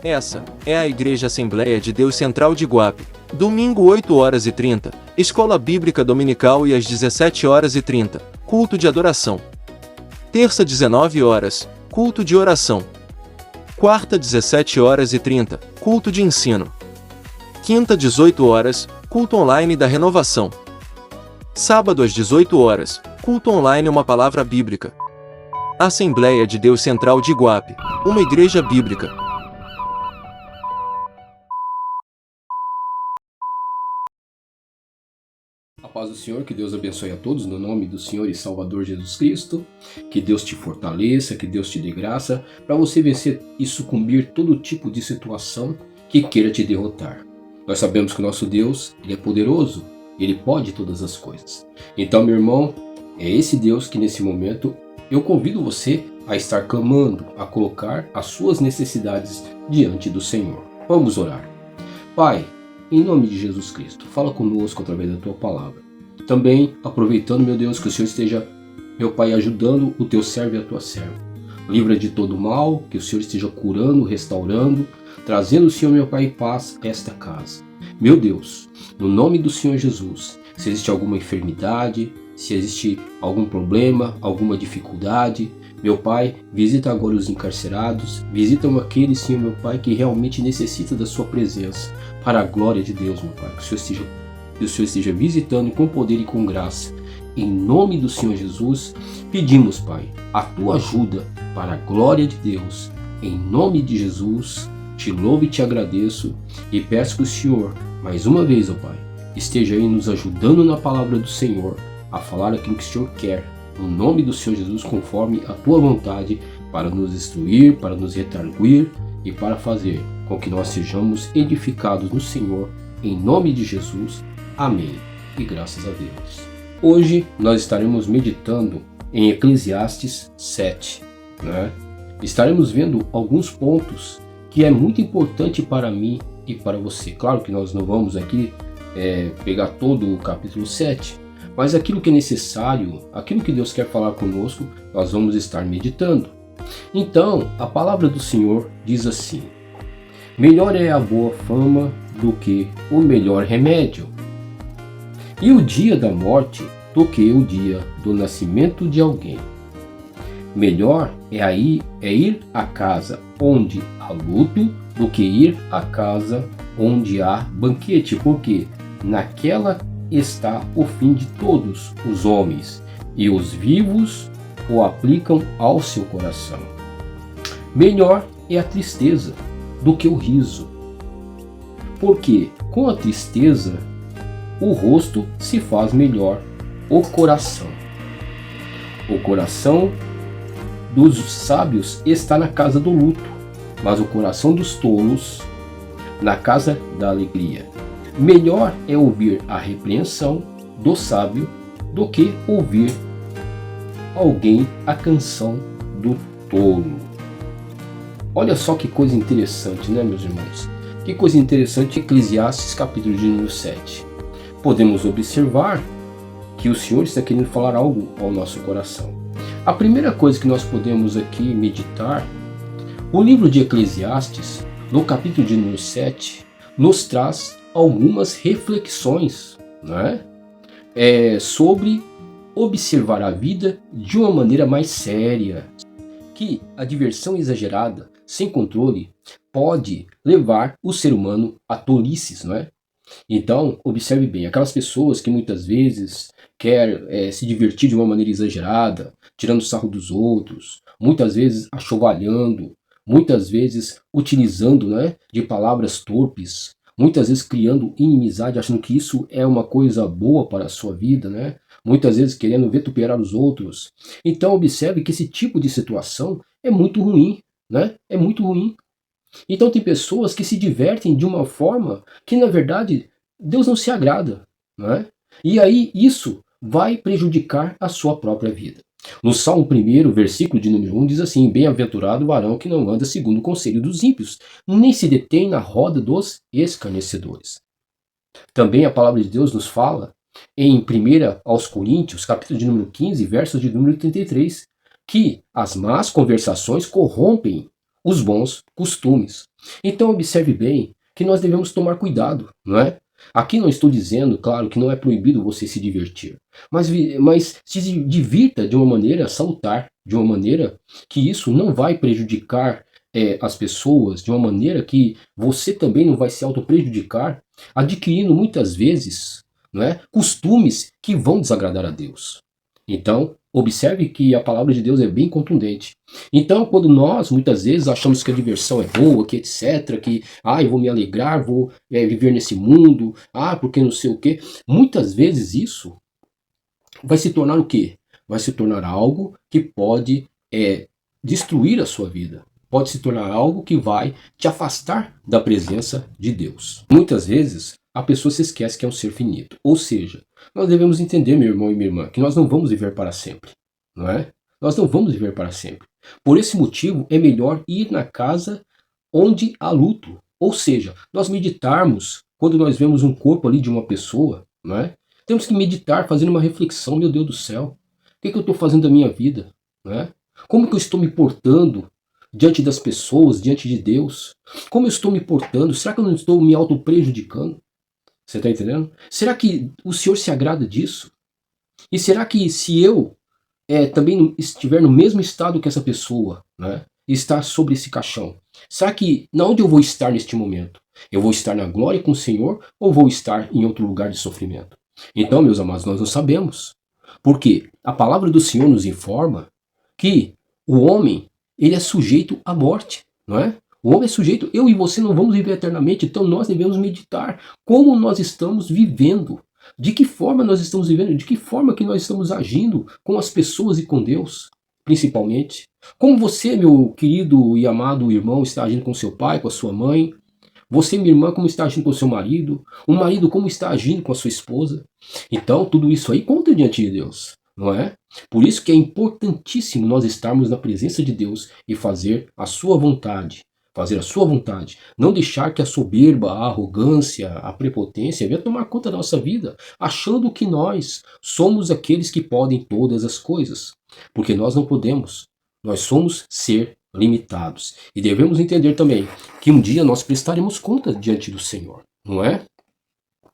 Essa é a Igreja Assembleia de Deus Central de Iguape. Domingo 8h30, Escola Bíblica Dominical e às 17h30, culto de adoração. Terça 19h, culto de oração. Quarta 17h30, culto de ensino. Quinta 18h, culto online da renovação. Sábado às 18h, culto online uma palavra bíblica. Assembleia de Deus Central de Iguape, uma igreja bíblica. A paz do Senhor, que Deus abençoe a todos no nome do Senhor e Salvador Jesus Cristo, que Deus te fortaleça, que Deus te dê graça, para você vencer e sucumbir todo tipo de situação que queira te derrotar. Nós sabemos que o nosso Deus, Ele é poderoso, Ele pode todas as coisas. Então, meu irmão, é esse Deus que nesse momento eu convido você a estar clamando, a colocar as suas necessidades diante do Senhor. Vamos orar. Pai, em nome de Jesus Cristo, fala conosco através da Tua Palavra. Também, aproveitando, meu Deus, que o Senhor esteja, meu Pai, ajudando o Teu servo e a Tua serva. Livra de todo mal, que o Senhor esteja curando, restaurando, trazendo, Senhor, meu Pai, paz a esta casa. Meu Deus, no nome do Senhor Jesus, se existe alguma enfermidade, se existe algum problema, alguma dificuldade, meu Pai, visita agora os encarcerados, visita aqueles, Senhor, meu Pai, que realmente necessita da Sua presença, para a glória de Deus, meu Pai, que o Senhor esteja visitando com poder e com graça. Em nome do Senhor Jesus, pedimos, Pai, a Tua ajuda para a glória de Deus. Em nome de Jesus, te louvo e te agradeço e peço que o Senhor, mais uma vez, ó Pai, esteja aí nos ajudando na palavra do Senhor, a falar aquilo que o Senhor quer, no nome do Senhor Jesus, conforme a Tua vontade, para nos instruir, para nos redarguir e para fazer com que nós sejamos edificados no Senhor, em nome de Jesus. Amém. E graças a Deus. Hoje nós estaremos meditando em Eclesiastes 7. Estaremos vendo alguns pontos que é muito importante para mim e para você. Claro que nós não vamos aqui pegar todo o capítulo 7, mas aquilo que é necessário, aquilo que Deus quer falar conosco, nós vamos estar meditando. Então, a palavra do Senhor diz assim: melhor é a boa fama do que o melhor remédio, e o dia da morte do que o dia do nascimento de alguém. Melhor é ir à casa onde há luto do que ir à casa onde há banquete, porque naquela está o fim de todos os homens, e os vivos o aplicam ao seu coração. Melhor é a tristeza do que o riso, porque com a tristeza o rosto se faz melhor o coração. O coração dos sábios está na casa do luto, mas o coração dos tolos na casa da alegria. Melhor é ouvir a repreensão do sábio do que ouvir alguém a canção do tolo. Olha só que coisa interessante, né, meus irmãos? Que coisa interessante, Eclesiastes capítulo de número 7. Podemos observar que o Senhor está querendo falar algo ao nosso coração. A primeira coisa que nós podemos aqui meditar, o livro de Eclesiastes, no capítulo de número 7, nos traz algumas reflexões, sobre observar a vida de uma maneira mais séria, que a diversão exagerada, sem controle, pode levar o ser humano a tolices, Então, observe bem, aquelas pessoas que muitas vezes quer se divertir de uma maneira exagerada, tirando sarro dos outros, muitas vezes achovalhando, muitas vezes utilizando de palavras torpes, muitas vezes criando inimizade, achando que isso é uma coisa boa para a sua vida, muitas vezes querendo vituperar os outros. Então observe que esse tipo de situação é muito ruim, É muito ruim. Então tem pessoas que se divertem de uma forma que na verdade Deus não se agrada, E aí isso vai prejudicar a sua própria vida. No Salmo 1, versículo de número 1, diz assim: bem-aventurado o varão que não anda segundo o conselho dos ímpios, nem se detém na roda dos escarnecedores. Também a palavra de Deus nos fala em 1 aos Coríntios, capítulo de número 15, verso de número 33, que as más conversações corrompem os bons costumes. Então observe bem que nós devemos tomar cuidado, não é? Aqui não estou dizendo, claro, que não é proibido você se divertir, mas se divirta de uma maneira salutar, de uma maneira que isso não vai prejudicar as pessoas, de uma maneira que você também não vai se auto-prejudicar, adquirindo muitas vezes, não é, costumes que vão desagradar a Deus. Então, observe que a palavra de Deus é bem contundente. Então, quando nós, muitas vezes, achamos que a diversão é boa, que etc., que, eu vou me alegrar, vou viver nesse mundo, porque não sei o quê, muitas vezes isso vai se tornar o quê? Vai se tornar algo que pode destruir a sua vida. Pode se tornar algo que vai te afastar da presença de Deus. Muitas vezes, a pessoa se esquece que é um ser finito. Ou seja, nós devemos entender, meu irmão e minha irmã, que nós não vamos viver para sempre, não é? Nós não vamos viver para sempre. Por esse motivo, é melhor ir na casa onde há luto. Ou seja, nós meditarmos quando nós vemos um corpo ali de uma pessoa, não é? Temos que meditar, fazendo uma reflexão, meu Deus do céu, o que eu estou fazendo da minha vida, não é? Como que eu estou me portando diante das pessoas, diante de Deus? Como eu estou me portando? Será que eu não estou me auto-prejudicando? Você está entendendo? Será que o Senhor se agrada disso? E será que se eu também estiver no mesmo estado que essa pessoa, né, estar sobre esse caixão, será que na onde eu vou estar neste momento? Eu vou estar na glória com o Senhor ou vou estar em outro lugar de sofrimento? Então, meus amados, nós não sabemos. Porque a palavra do Senhor nos informa que o homem, ele é sujeito à morte, não é? O homem é sujeito, eu e você não vamos viver eternamente, então nós devemos meditar como nós estamos vivendo, de que forma nós estamos vivendo, de que forma que nós estamos agindo com as pessoas e com Deus, principalmente. Como você, meu querido e amado irmão, está agindo com seu pai, com a sua mãe. Você, minha irmã, como está agindo com o seu marido. O marido, como está agindo com a sua esposa. Então, tudo isso aí conta diante de Deus, não é? Por isso que é importantíssimo nós estarmos na presença de Deus e fazer a sua vontade. Fazer a sua vontade. Não deixar que a soberba, a arrogância, a prepotência venha tomar conta da nossa vida, achando que nós somos aqueles que podem todas as coisas. Porque nós não podemos. Nós somos ser limitados. E devemos entender também que um dia nós prestaremos conta diante do Senhor, não é?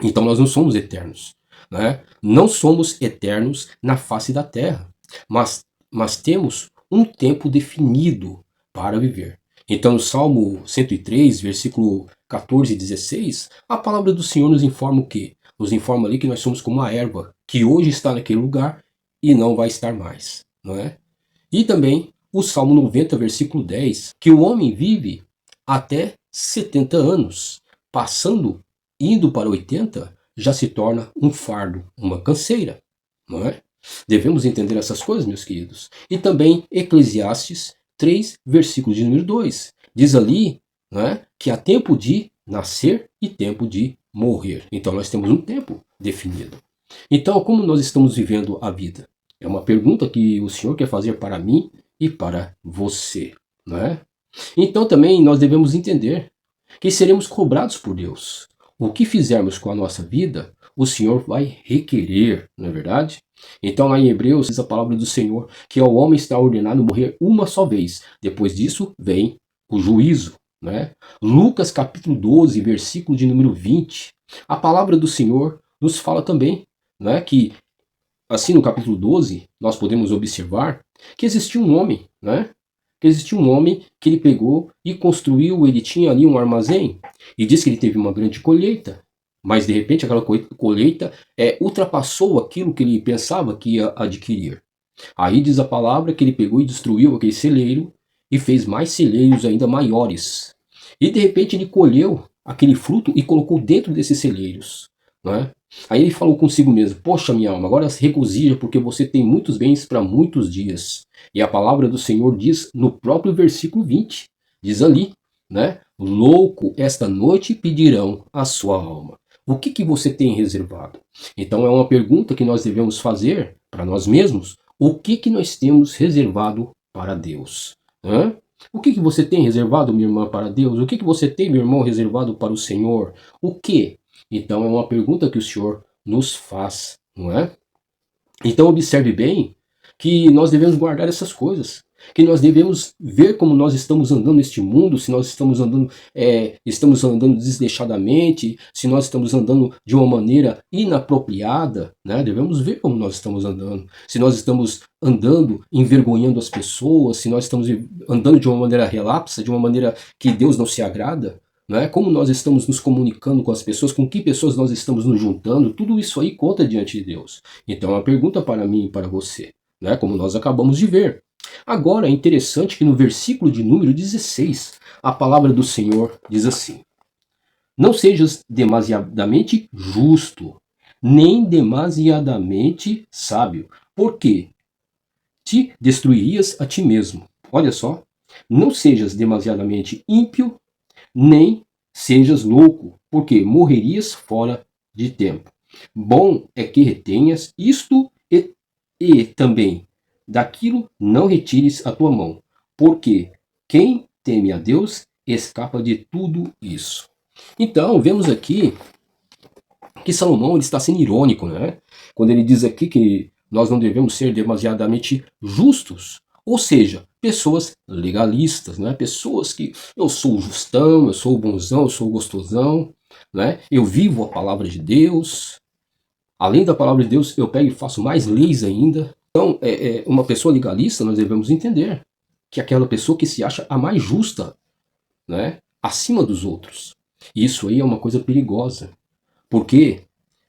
Então nós não somos eternos, né? Não somos eternos na face da terra, mas temos um tempo definido para viver. Então, no Salmo 103, versículo 14 e 16, a palavra do Senhor nos informa o quê? Nos informa ali que nós somos como uma erva, que hoje está naquele lugar e não vai estar mais, não é? E também o Salmo 90, versículo 10, que o homem vive até 70 anos, indo para 80, já se torna um fardo, uma canseira, não é? Devemos entender essas coisas, meus queridos. E também Eclesiastes 3, versículo de número 2. Diz ali, né, que há tempo de nascer e tempo de morrer. Então nós temos um tempo definido. Então, como nós estamos vivendo a vida? É uma pergunta que o Senhor quer fazer para mim e para você, não é? Então também nós devemos entender que seremos cobrados por Deus. O que fizermos com a nossa vida, o Senhor vai requerer, não é verdade? Então lá em Hebreus diz a palavra do Senhor que ao homem está ordenado morrer uma só vez. Depois disso vem o juízo, né? Lucas capítulo 12, versículo de número 20. A palavra do Senhor nos fala também, né, que assim no capítulo 12 nós podemos observar que existia um homem, né? Que existia um homem que ele pegou e construiu, ele tinha ali um armazém e diz que ele teve uma grande colheita. Mas de repente aquela colheita ultrapassou aquilo que ele pensava que ia adquirir. Aí diz a palavra que ele pegou e destruiu aquele celeiro e fez mais celeiros ainda maiores. E de repente ele colheu aquele fruto e colocou dentro desses celeiros, não é? Aí ele falou consigo mesmo: poxa, minha alma, agora se regozija porque você tem muitos bens para muitos dias. E a palavra do Senhor diz no próprio versículo 20, diz ali, né? Louco, esta noite pedirão a sua alma. O que você tem reservado? Então é uma pergunta que nós devemos fazer para nós mesmos. O que nós temos reservado para Deus? Hã? O que você tem reservado, minha irmã, para Deus? O que você tem, meu irmão, reservado para o Senhor? O que? Então é uma pergunta que o Senhor nos faz, não é? Então observe bem que nós devemos guardar essas coisas. que nós devemos ver como nós estamos andando neste mundo, se nós estamos andando desleixadamente, se nós estamos andando de uma maneira inapropriada, né? Devemos ver como nós estamos andando, se nós estamos andando envergonhando as pessoas, se nós estamos andando de uma maneira relapsa, de uma maneira que Deus não se agrada, né? Como nós estamos nos comunicando com as pessoas, com que pessoas nós estamos nos juntando, tudo isso aí conta diante de Deus. Então, a pergunta para mim e para você, né? Como nós acabamos de ver. Agora, é interessante que no versículo de número 16, a palavra do Senhor diz assim: não sejas demasiadamente justo, nem demasiadamente sábio, porque te destruirias a ti mesmo. Olha só, não sejas demasiadamente ímpio, nem sejas louco, porque morrerias fora de tempo. Bom é que retenhas isto e também daquilo não retires a tua mão, porque quem teme a Deus escapa de tudo isso. Então, vemos aqui que Salomão ele está sendo irônico, né? Quando ele diz aqui que nós não devemos ser demasiadamente justos, ou seja, pessoas legalistas, né? Pessoas que eu sou o justão, eu sou o bonzão, eu sou o gostosão, né? Eu vivo a palavra de Deus. Além da palavra de Deus, eu pego e faço mais leis ainda. Então, uma pessoa legalista, nós devemos entender que é aquela pessoa que se acha a mais justa, né? Acima dos outros. Isso aí é uma coisa perigosa, porque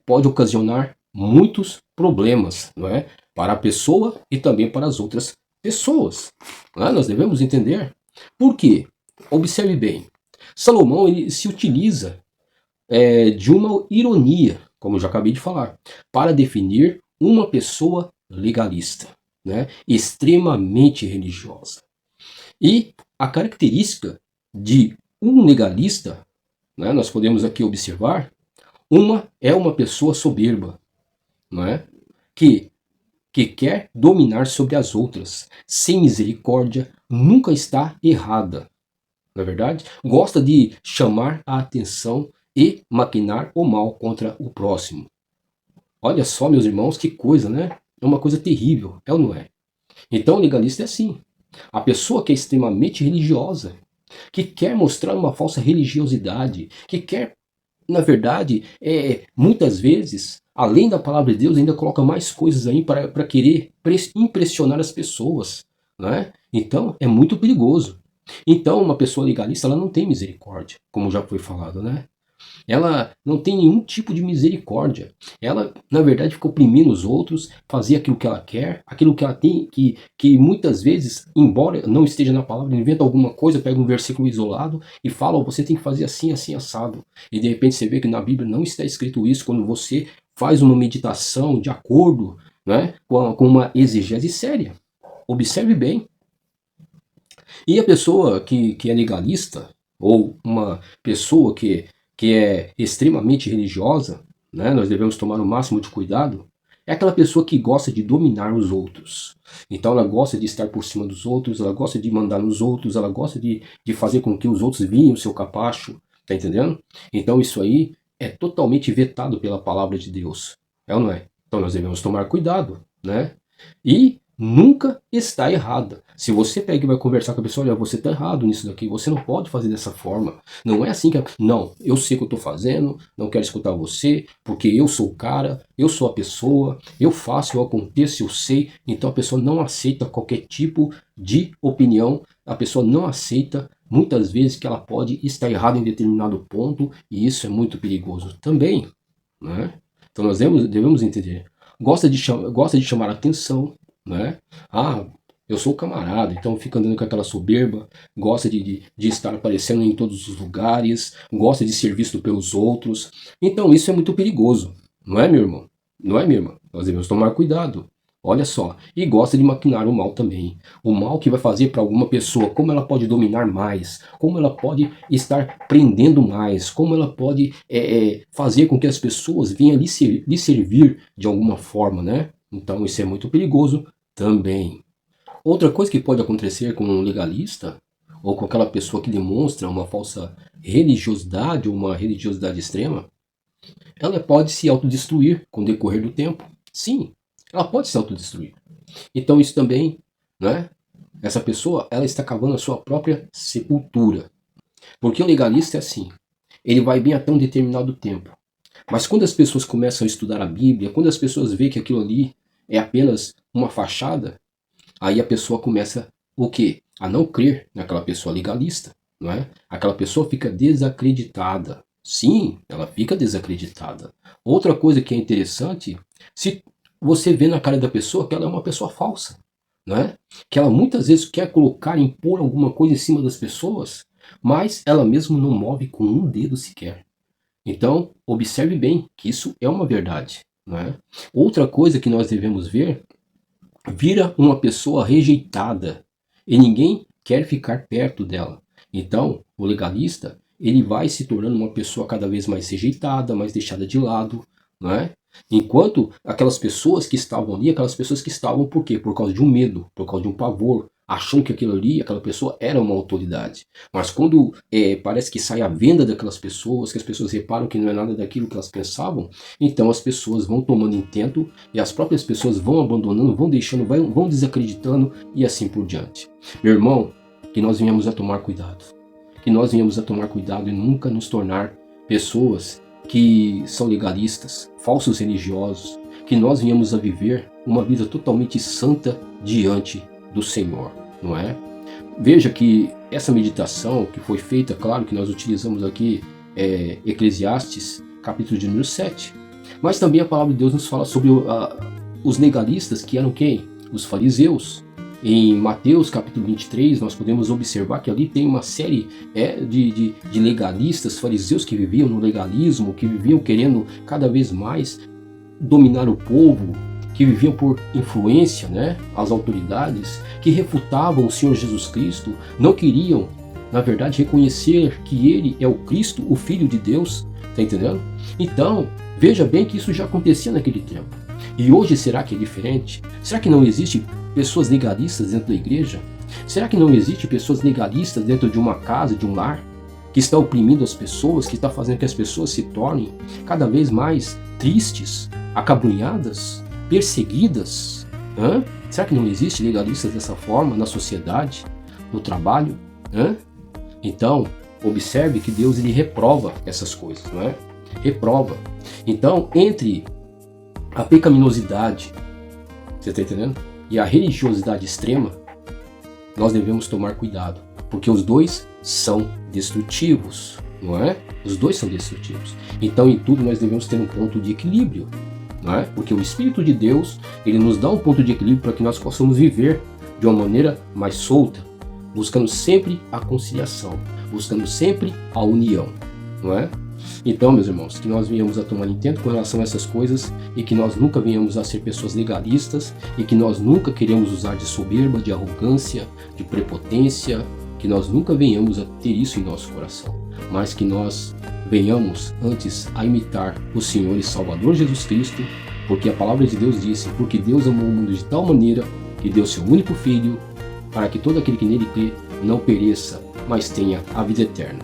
pode ocasionar muitos problemas, não é? Para a pessoa e também para as outras pessoas. Não é? Nós devemos entender. Por quê? Observe bem. Salomão ele se utiliza de uma ironia, como eu já acabei de falar, para definir uma pessoa legalista, né? Extremamente religiosa. E a característica de um legalista, né, nós podemos aqui observar, é uma pessoa soberba, não é? Que quer dominar sobre as outras, sem misericórdia, nunca está errada, não é verdade? Gosta de chamar a atenção e maquinar o mal contra o próximo. Olha só, meus irmãos, que coisa, né? É uma coisa terrível, é ou não é? Então, o legalista é assim. A pessoa que é extremamente religiosa, que quer mostrar uma falsa religiosidade, que quer, na verdade, muitas vezes, além da palavra de Deus, ainda coloca mais coisas aí para querer impressionar as pessoas, né? Então, é muito perigoso. Então, uma pessoa legalista, ela não tem misericórdia, como já foi falado, né? Ela não tem nenhum tipo de misericórdia. Ela, na verdade, fica oprimindo os outros, fazia aquilo que ela quer, aquilo que ela tem, que muitas vezes, embora não esteja na palavra, inventa alguma coisa, pega um versículo isolado e fala, oh, você tem que fazer assim, assim, assado. E de repente você vê que na Bíblia não está escrito isso, quando você faz uma meditação de acordo, né, com uma exegese séria. Observe bem. E a pessoa que é legalista, ou uma pessoa que é extremamente religiosa, né, nós devemos tomar o máximo de cuidado, é aquela pessoa que gosta de dominar os outros. Então ela gosta de estar por cima dos outros, ela gosta de mandar nos outros, ela gosta de fazer com que os outros vinham o seu capacho, tá entendendo? Então isso aí é totalmente vetado pela palavra de Deus, é ou não é? Então nós devemos tomar cuidado, né? E nunca está errada. Se você pega e vai conversar com a pessoa, olha, você está errado nisso daqui, você não pode fazer dessa forma. Não é assim que... Não, eu sei o que eu estou fazendo, não quero escutar você, porque eu sou o cara, eu sou a pessoa, eu faço, eu aconteço, eu sei. Então a pessoa não aceita qualquer tipo de opinião, a pessoa não aceita muitas vezes que ela pode estar errada em determinado ponto, e isso é muito perigoso também, né? Então nós devemos entender. Gosta de chamar a atenção, né? Ah, eu sou o camarada, então fica andando com aquela soberba, gosta de estar aparecendo em todos os lugares, gosta de ser visto pelos outros. Então isso é muito perigoso, não é, meu irmão? Não é, minha irmã? Nós devemos tomar cuidado. Olha só, e gosta de maquinar o mal também. O mal que vai fazer para alguma pessoa, como ela pode dominar mais, como ela pode estar prendendo mais, como ela pode fazer com que as pessoas venham lhe servir de alguma forma, né? Então isso é muito perigoso também. Outra coisa que pode acontecer com um legalista, ou com aquela pessoa que demonstra uma falsa religiosidade, ou uma religiosidade extrema, ela pode se autodestruir com o decorrer do tempo. Sim, ela pode se autodestruir. Então isso também, né, essa pessoa ela está cavando a sua própria sepultura. Porque o legalista é assim, ele vai bem até um determinado tempo. Mas quando as pessoas começam a estudar a Bíblia, quando as pessoas veem que aquilo ali é apenas uma fachada, aí a pessoa começa o quê? A não crer naquela pessoa legalista, não é? Aquela pessoa fica desacreditada. Sim, ela fica desacreditada. Outra coisa que é interessante, se você vê na cara da pessoa que ela é uma pessoa falsa, não é? Que ela muitas vezes quer colocar, impor alguma coisa em cima das pessoas, mas ela mesma não move com um dedo sequer. Então, observe bem que isso é uma verdade, não é? Outra coisa que nós devemos ver, vira uma pessoa rejeitada e ninguém quer ficar perto dela. Então, o legalista, ele vai se tornando uma pessoa cada vez mais rejeitada, mais deixada de lado, não é? Enquanto aquelas pessoas que estavam ali, aquelas pessoas que estavam por quê? Por causa de um medo, por causa de um pavor, achando que aquilo ali, aquela pessoa era uma autoridade. Mas quando parece que sai a venda daquelas pessoas, que as pessoas reparam que não é nada daquilo que elas pensavam, então as pessoas vão tomando intento e as próprias pessoas vão abandonando, vão deixando, vão desacreditando e assim por diante. Meu irmão, que nós venhamos a tomar cuidado. Que nós venhamos a tomar cuidado e nunca nos tornar pessoas que são legalistas, falsos religiosos, que nós venhamos a viver uma vida totalmente santa diante do Senhor, não é? Veja que essa meditação que foi feita, claro que nós utilizamos aqui Eclesiastes, capítulo de número 7, mas também a palavra de Deus nos fala sobre os legalistas, que eram quem? Os fariseus. Em Mateus capítulo 23, nós podemos observar que ali tem uma série de legalistas, fariseus que viviam no legalismo, que viviam querendo cada vez mais dominar o povo, que viviam por influência, né, as autoridades, que refutavam o Senhor Jesus Cristo, não queriam, na verdade, reconhecer que Ele é o Cristo, o Filho de Deus, tá entendendo? Então, veja bem que isso já acontecia naquele tempo. E hoje será que é diferente? Será que não existe pessoas legalistas dentro da igreja? Será que não existe pessoas legalistas dentro de uma casa, de um lar, que está oprimindo as pessoas, que está fazendo que as pessoas se tornem cada vez mais tristes, acabrunhadas, perseguidas? Será que não existe legalistas dessa forma na sociedade, no trabalho? Então, observe que Deus ele reprova essas coisas, não é? Reprova. Então, entre a pecaminosidade, você está entendendo? E a religiosidade extrema, nós devemos tomar cuidado, porque os dois são destrutivos, não é? Os dois são destrutivos. Então, em tudo nós devemos ter um ponto de equilíbrio, não é? Porque o Espírito de Deus, ele nos dá um ponto de equilíbrio para que nós possamos viver de uma maneira mais solta, buscando sempre a conciliação, buscando sempre a união, não é? Então, meus irmãos, que nós venhamos a tomar intento com relação a essas coisas e que nós nunca venhamos a ser pessoas legalistas e que nós nunca queremos usar de soberba, de arrogância, de prepotência, que nós nunca venhamos a ter isso em nosso coração, mas que nós venhamos antes a imitar o Senhor e Salvador Jesus Cristo, porque a palavra de Deus disse, porque Deus amou o mundo de tal maneira que deu seu único Filho, para que todo aquele que nele crê não pereça, mas tenha a vida eterna.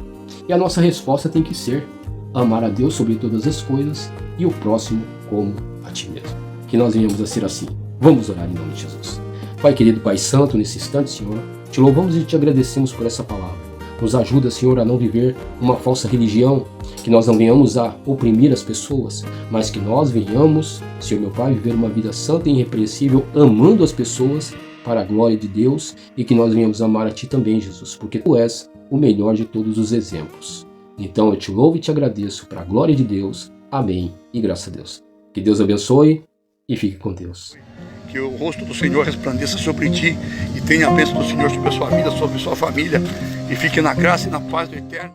E a nossa resposta tem que ser amar a Deus sobre todas as coisas e o próximo como a ti mesmo. Que nós venhamos a ser assim. Vamos orar em nome de Jesus. Pai querido, Pai Santo, nesse instante, Senhor, te louvamos e te agradecemos por essa palavra. Nos ajuda, Senhor, a não viver uma falsa religião, que nós não venhamos a oprimir as pessoas, mas que nós venhamos, Senhor meu Pai, viver uma vida santa e irrepreensível, amando as pessoas para a glória de Deus e que nós venhamos amar a Ti também, Jesus, porque Tu és o melhor de todos os exemplos. Então eu te louvo e te agradeço para a glória de Deus. Amém e graças a Deus. Que Deus abençoe e fique com Deus. Que o rosto do Senhor resplandeça sobre ti e tenha a bênção do Senhor sobre a sua vida, sobre a sua família e fique na graça e na paz do Eterno.